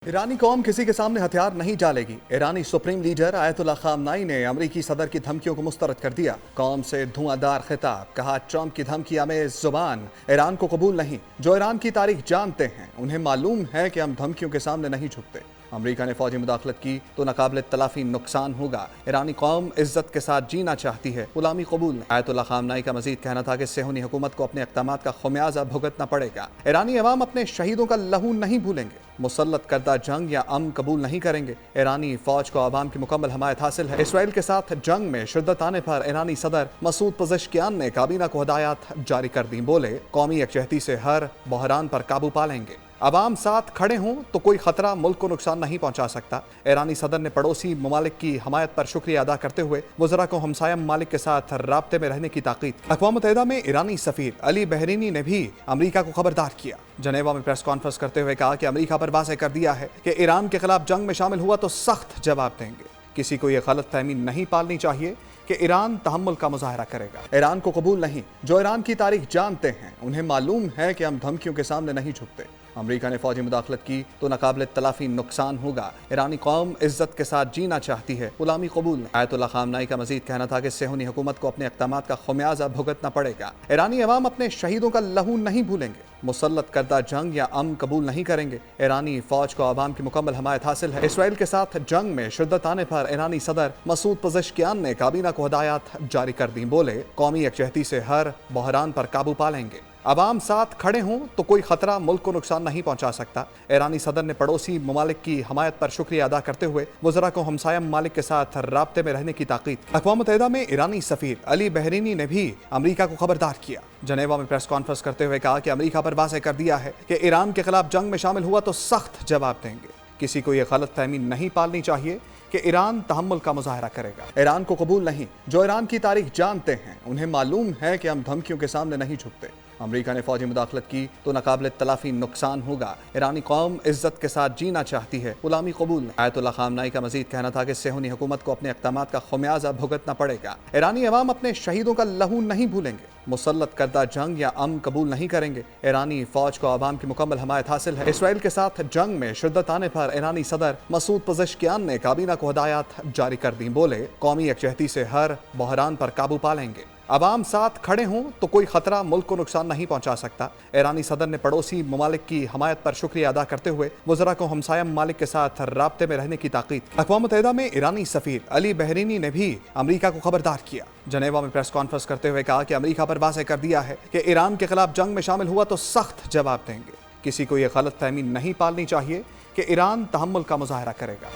ایرانی قوم کسی کے سامنے ہتھیار نہیں ڈالے گی۔ ایرانی سپریم لیڈر آیت اللہ خامنائی نے امریکی صدر کی دھمکیوں کو مسترد کر دیا۔ قوم سے دھواں دار خطاب، کہا ٹرمپ کی دھمکی آمیز زبان ایران کو قبول نہیں۔ جو ایران کی تاریخ جانتے ہیں انہیں معلوم ہے کہ ہم دھمکیوں کے سامنے نہیں جھکتے۔ امریکہ نے فوجی مداخلت کی تو ناقابل تلافی نقصان ہوگا۔ ایرانی قوم عزت کے ساتھ جینا چاہتی ہے، غلامی قبول نہیں۔ آیت اللہ خامنائی کا مزید کہنا تھا کہ صہیونی حکومت کو اپنے اقدامات کا خمیازہ بھگتنا پڑے گا۔ ایرانی عوام اپنے شہیدوں کا لہو نہیں بھولیں گے، مسلط کردہ جنگ یا امن قبول نہیں کریں گے۔ ایرانی فوج کو عوام کی مکمل حمایت حاصل ہے۔ اسرائیل کے ساتھ جنگ میں شدت آنے پر ایرانی صدر مسعود پزشکیان نے کابینہ کو ہدایات جاری کر دیں۔ بولے، قومی یکجہتی سے ہر بحران پر قابو پا لیں گے۔ عوام ساتھ کھڑے ہوں تو کوئی خطرہ ملک کو نقصان نہیں پہنچا سکتا۔ ایرانی صدر نے پڑوسی ممالک کی حمایت پر شکریہ ادا کرتے ہوئے وزراء کو ہمسایہ ممالک کے ساتھ رابطے میں رہنے کی تاکید کی۔ اقوام متحدہ میں ایرانی سفیر علی بحرینی نے بھی امریکہ کو خبردار کیا۔ جنیوا میں پریس کانفرنس کرتے ہوئے کہا کہ امریکہ پر واضح کر دیا ہے کہ ایران کے خلاف جنگ میں شامل ہوا تو سخت جواب دیں گے۔ کسی کو یہ غلط فہمی نہیں پالنی چاہیے کہ ایران تحمل کا مظاہرہ کرے گا۔ ایران کو قبول نہیں۔ جو ایران کی تاریخ جانتے ہیں انہیں معلوم ہے کہ ہم دھمکیوں کے سامنے نہیں جھکتے۔ امریکہ نے فوجی مداخلت کی تو ناقابل تلافی نقصان ہوگا۔ ایرانی قوم عزت کے ساتھ جینا چاہتی ہے، غلامی قبول نہیں۔ آیت اللہ خامنائی کا مزید کہنا تھا کہ صہیونی حکومت کو اپنے اقدامات کا خمیازہ بھگتنا پڑے گا۔ ایرانی عوام اپنے شہیدوں کا لہو نہیں بھولیں گے، مسلط کردہ جنگ یا امن قبول نہیں کریں گے۔ ایرانی فوج کو عوام کی مکمل حمایت حاصل ہے۔ اسرائیل کے ساتھ جنگ میں شدت آنے پر ایرانی صدر مسعود پزشکیان نے کابینہ کو ہدایات جاری کر دیں۔ بولے، قومی یکجہتی سے ہر بحران پر قابو پا لیں گے۔ عوام ساتھ کھڑے ہوں تو کوئی خطرہ ملک کو نقصان نہیں پہنچا سکتا۔ ایرانی صدر نے پڑوسی ممالک کی حمایت پر شکریہ ادا کرتے ہوئے وزراء کو ہمسایہ ممالک کے ساتھ رابطے میں رہنے کی تاکید کی۔ اقوام متحدہ میں ایرانی سفیر علی بحرینی نے بھی امریکہ کو خبردار کیا۔ جنیوا میں پریس کانفرنس کرتے ہوئے کہا کہ امریکہ پر واضح کر دیا ہے کہ ایران کے خلاف جنگ میں شامل ہوا تو سخت جواب دیں گے۔ کسی کو یہ غلط فہمی نہیں پالنی چاہیے کہ ایران تحمل کا مظاہرہ کرے گا۔ ایران کو قبول نہیں۔ جو ایران کی تاریخ جانتے ہیں انہیں معلوم ہے کہ ہم دھمکیوں کے سامنے نہیں جھکتے۔ امریکہ نے فوجی مداخلت کی تو ناقابل تلافی نقصان ہوگا۔ ایرانی قوم عزت کے ساتھ جینا چاہتی ہے، غلامی قبول نہیں۔ آیت اللہ خامنائی کا مزید کہنا تھا کہ صہیونی حکومت کو اپنے اقدامات کا خمیازہ بھگتنا پڑے گا۔ ایرانی عوام اپنے شہیدوں کا لہو نہیں بھولیں گے، مسلط کردہ جنگ یا امن قبول نہیں کریں گے۔ ایرانی فوج کو عوام کی مکمل حمایت حاصل ہے۔ اسرائیل کے ساتھ جنگ میں شدت آنے پر ایرانی صدر مسعود پزشکیان نے کابینہ کو ہدایات جاری کر دیں۔ بولے، قومی یکجہتی سے ہر بحران پر قابو پا لیں گے۔ عوام ساتھ کھڑے ہوں تو کوئی خطرہ ملک کو نقصان نہیں پہنچا سکتا۔ ایرانی صدر نے پڑوسی ممالک کی حمایت پر شکریہ ادا کرتے ہوئے وزراء کو ہمسایہ ممالک کے ساتھ رابطے میں رہنے کی تاکید کی۔ اقوام متحدہ میں ایرانی سفیر علی بحرینی نے بھی امریکہ کو خبردار کیا۔ جنیوا میں پریس کانفرنس کرتے ہوئے کہا کہ امریکہ پر واضح کر دیا ہے کہ ایران کے خلاف جنگ میں شامل ہوا تو سخت جواب دیں گے۔ کسی کو یہ غلط فہمی نہیں پالنی چاہیے کہ ایران تحمل کا مظاہرہ کرے گا۔